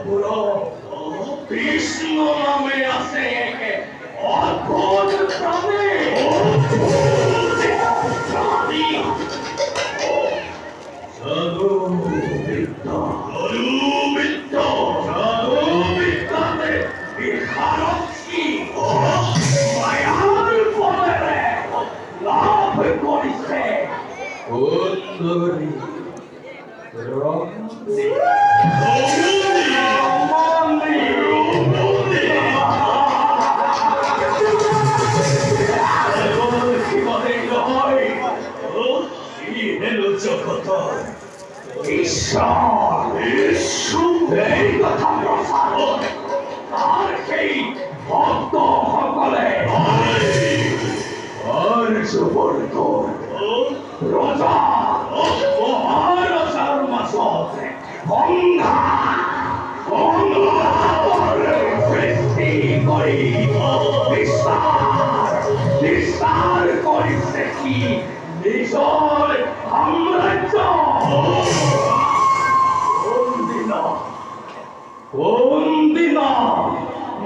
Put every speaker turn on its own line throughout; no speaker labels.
পুরো কৃষ্ণ নামে আছে অদ্ভুত প্রাণী জাদু বিদ্যা জাদু বিদ্যাতে বিহারক্ষী মায়ার পরে লাভ করিছে সুন্দরী এই কথা প্রসার তার সেই ভক্ত সকলে আর সুবর্ণ রোজা মহারাজার মাসত গঙ্গা সৃষ্টি কৰি বিস্তার কৰিছে কি নিজৰ সাম্ৰাজ্য কোন দিন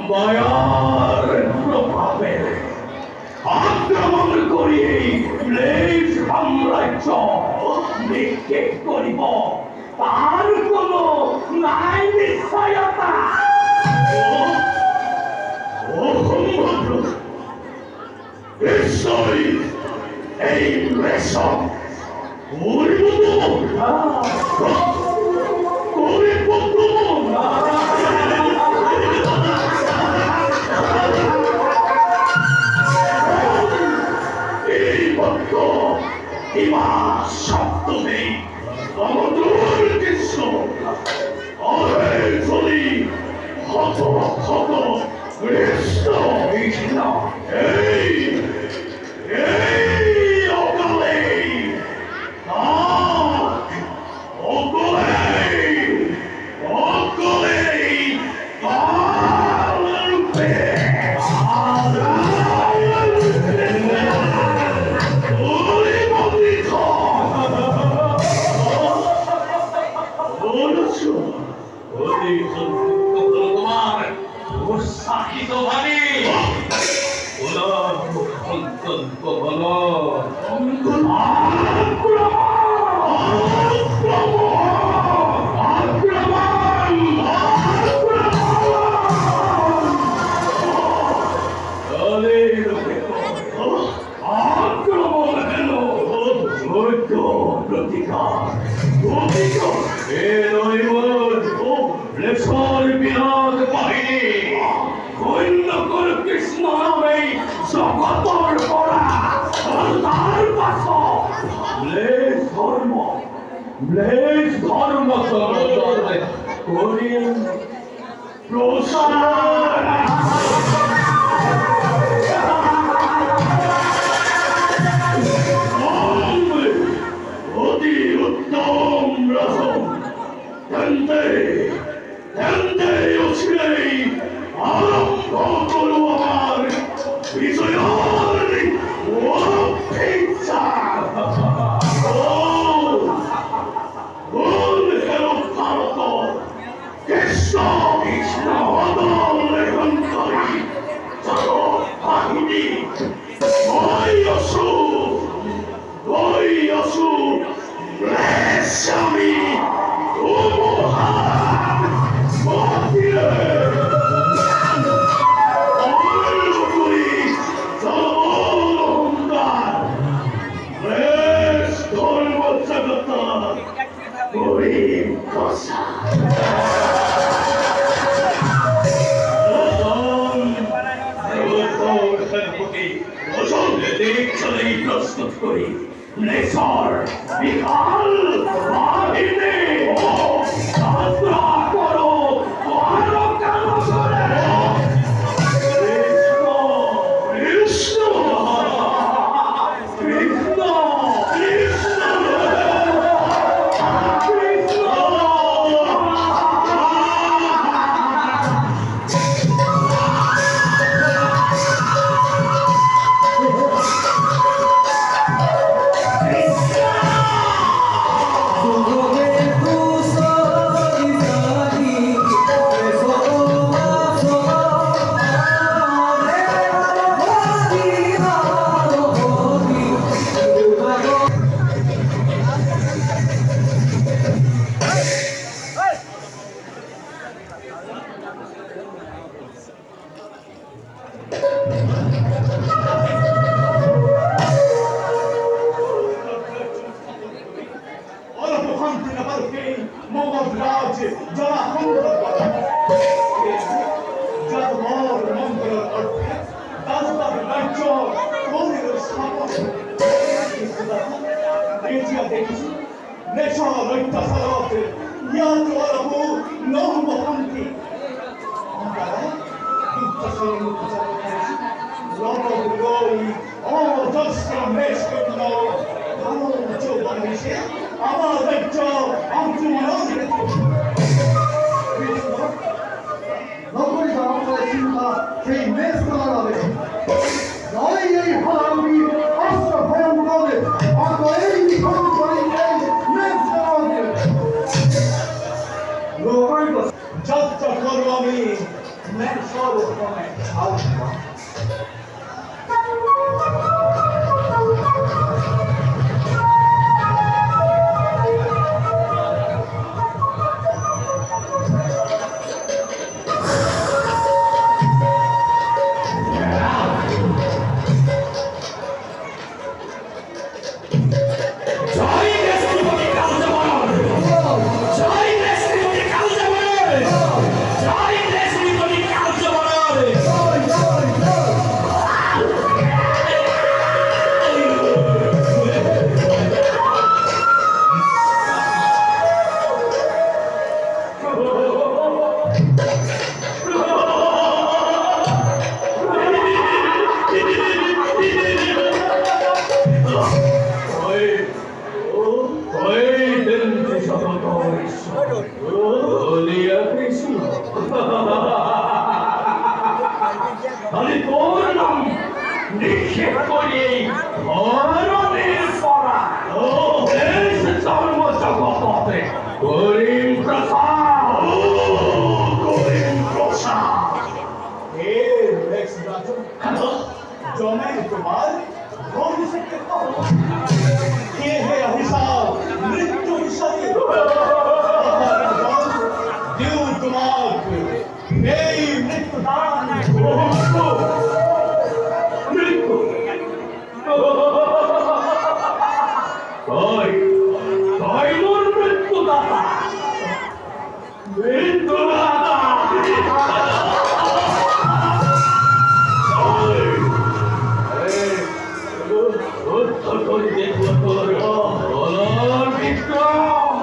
মায়ার প্রভাবে আক্রমণ করি ম্লেচ্ছ সাম্রাজ্য নিক্ষেপ করিব তার কোন নাই নিশ্চয়তা নিশ্চয় এই রেশম সপ্তমী অমদুর কৃষ্ণ অরে চলি হত হত কৃষ্ণ কৃষ্ণ এই অকালে উৎসাহিত ভাবে অত্যন্ত ভালো কৃষ্ণ নামে জগতর করা তার পাশত ম্লেচ্ছ ধর্ম করি প্রসার অতি উত্তম রসম আরম্ভ করো আমার বিজয়ের অপেক্ষা ভারত কৃষ্ণ কৃষ্ণ লেখন করি বাহিনী স্বামী প্রস্তুত করি নেশর বিকাল বাহিনী যাত্রা করো Krishna Krishna Krishna
Go, go, go. দেখেছি নেশার অত্যাচারতে ইয়াতওয়ালাহু নহবহান্তি আমরা দুঃখের মুখচার করেছি রবগুলোই অজস্র মেষগুলো ভালো চৌবান এসে আমাদের অংশমানন্দ
নকরি জনতার চিন্তা সেই মেষ তোলা যাবে নয় এই হারামি অস্ত্র ভয়ঙ্কর অত এই নিখোঁজ করি এই মেষ জনতাকে নকরি
যাত্রা করবো আমি মেষর ওখানে আসবো
তাহলে তোর নাম নিক্ষেপ করি ধরনের পড়া ও দেশ ধর্ম জগতে করিম প্রসাদ করিম প্রসাদ
জমে তোমার ভবিষ্যতে কে হে হিসাব মৃত্যু হিসাবে দিউ তোমার এই মৃত্যু দান
মৃত্যু তাই মোর মৃত্যু দাতা মৃত্যু দাতা দেখবো তোর বিক্রম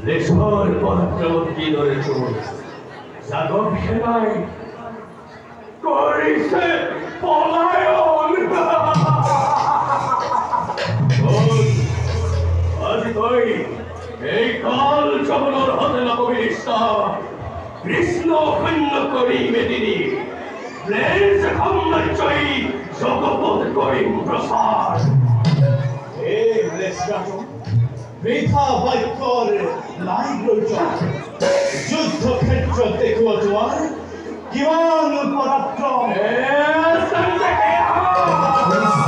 দেশর পরাক্রমী ধরে চোর জাগব সেনাই করিছে পলায়ন আজ তুই এই কাল চবলর হতে লাগবিস কৃষ্ণ সৈন্য করি মেদিনী প্লেস খম্মচই জগপদ করিম প্রসাদ
এই রেসগাটো বৃথা বাক্যর নাই প্রয়োজন যুদ্ধক্ষেত্র দেখো তোমার কিমান পরাক্রম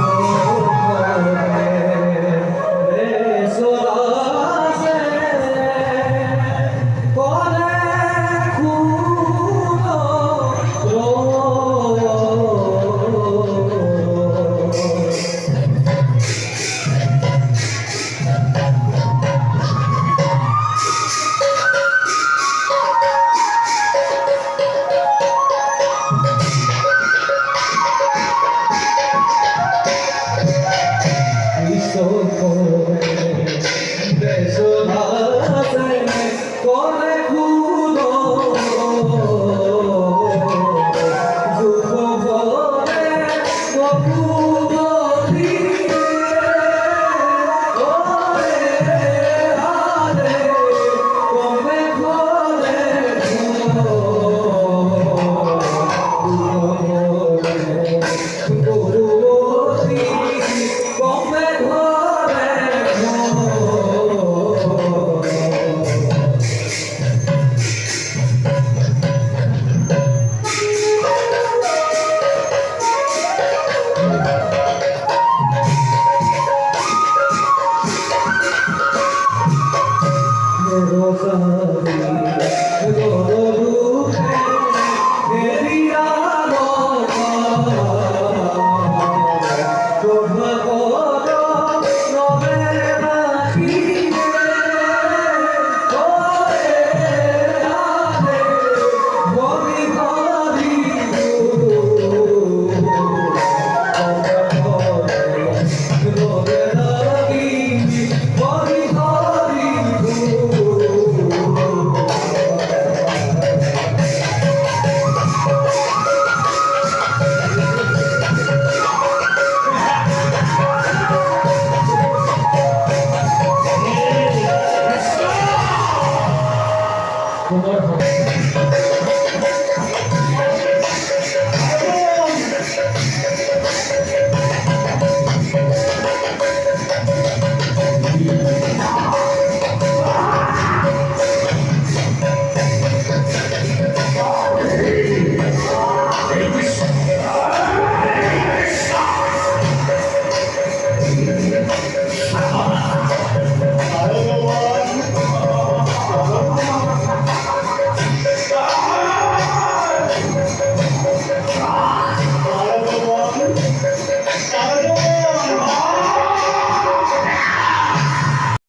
Oh,
তোমার